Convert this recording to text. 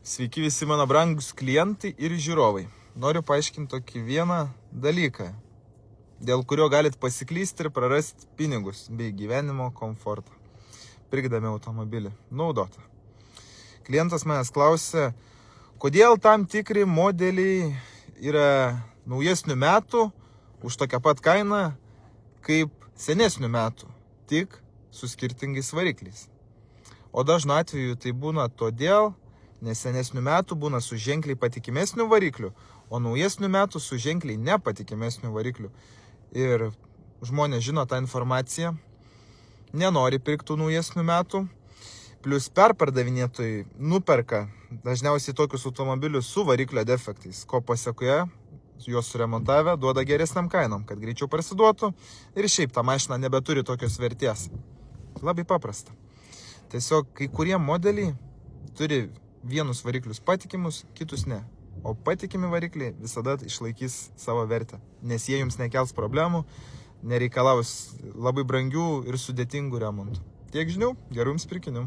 Sveiki visi mano brangus klientai ir žiūrovai. Noriu paaiškinti tokį vieną dalyką, dėl kurio galit pasiklysti ir prarasti pinigus bei gyvenimo komfortą, pirkdami automobilį naudotą. Klientas manęs klausė, kodėl tam tikri modeliai yra naujesnių metų už tokią pat kainą kaip senesnių metų, tik su skirtingais varikliais. O dažnu atveju tai būna todėl, nes senesnių metų būna su ženkliai patikimesnių variklių, o naujesnių metų su ženkliai nepatikimesnių variklių. Ir žmonės žino tą informaciją, nenori pirkti naujesnių metų, plus perpardavinėtojai nuperka dažniausiai tokius automobilius su variklio defektais, ko pasekoje juos suremontavę duoda geresniam kainom, kad greičiau parsiduotų ir šiaip ta mašina nebeturi tokios vertės. Labai paprasta. Tiesiog kai kurie modeliai turi vienus variklius patikimus, kitus ne. O patikimi varikliai visada išlaikys savo vertę, nes jie jums nekels problemų, nereikalaus labai brangių ir sudėtingų remontų. Tiek žinių, gerų jums pirkinių.